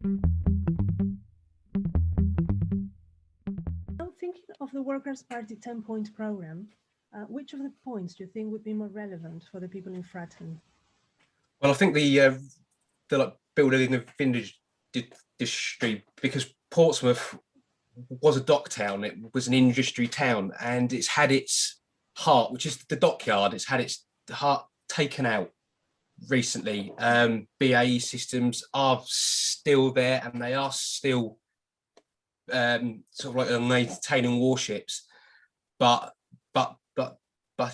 Now, thinking of the Workers' Party 10-point programme, which of the points do you think would be more relevant for the people in Fratton? Well, I think the like building of industry, because Portsmouth was a dock town, it was an industry town, and it's had its heart, which is the dockyard, it's had its heart taken out recently. BAE systems are still there, and they are still sort of like maintaining warships, but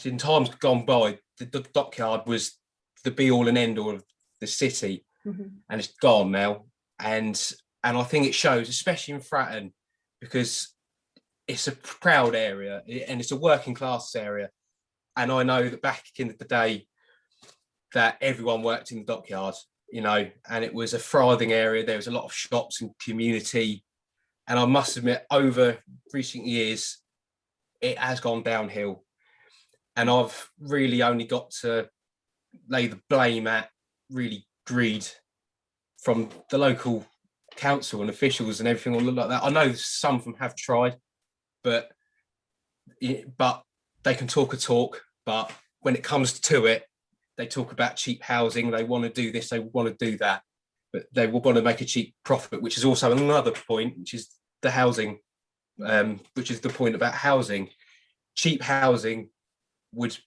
in times gone by, the dockyard was the be all and end all of the city, and it's gone now. And I think it shows, especially in Fratton, because it's a proud area and it's a working class area. And I know that back in the day that everyone worked in the dockyard, you know, and it was a thriving area. There was a lot of shops and community. And I must admit, over recent years, it has gone downhill. And I've really only got to lay the blame at really greed from the local council and officials and everything like that. I know some of them have tried, but they can talk a talk, but when it comes to it, they talk about cheap housing. They want to do this, they want to do that, but they will want to make a cheap profit, which is also another point, which is the housing, which is the point about housing. Cheap housing would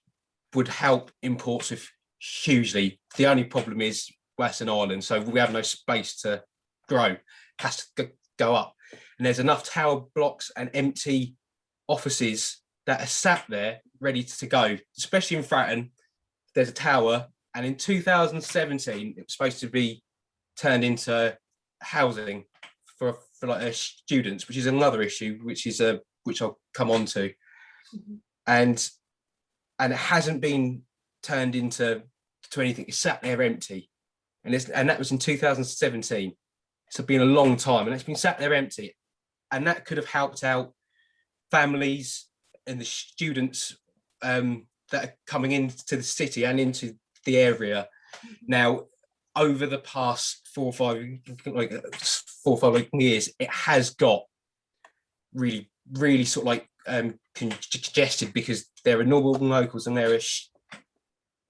help in Portsmouth hugely. The only problem is Western Island, so we have no space to grow. It has to go up, and there's enough tower blocks and empty offices that are sat there ready to go, especially in Fratton. There's a tower, and in 2017 it was supposed to be turned into housing for like students, which is another issue, which I'll come on to. And it hasn't been turned into anything. It's sat there empty, and that was in 2017. It's been a long time, and it's been sat there empty, and that could have helped out families and the students that are coming into the city and into the area. Now, over the past 4 or 5 years, it has got really sort of like congested, because there are normal locals and there are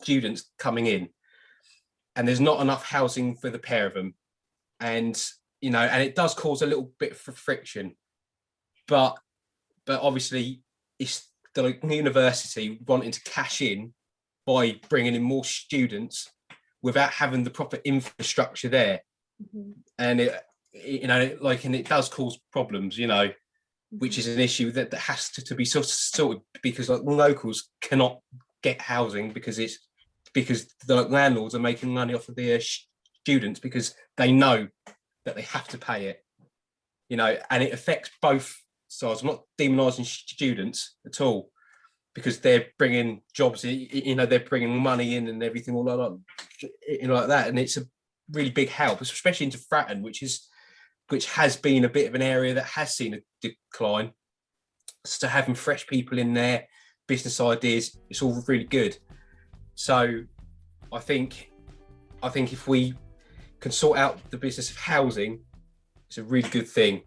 students coming in, and there's not enough housing for the pair of them. And you know, and it does cause a little bit of friction, but obviously it's the university wanting to cash in by bringing in more students without having the proper infrastructure there. And it does cause problems, you know, which is an issue that has to be sorted, because like locals cannot get housing because the landlords are making money off of their students, because they know that they have to pay it, you know, and it affects both sides. I'm not demonising students at all, because they're bringing jobs, you know, they're bringing money in and everything all like that, and it's a really big help, especially into Fratton, which has been a bit of an area that has seen a decline. So having fresh people in there, business ideas, it's all really good. So I think if we can sort out the business of housing, it's a really good thing.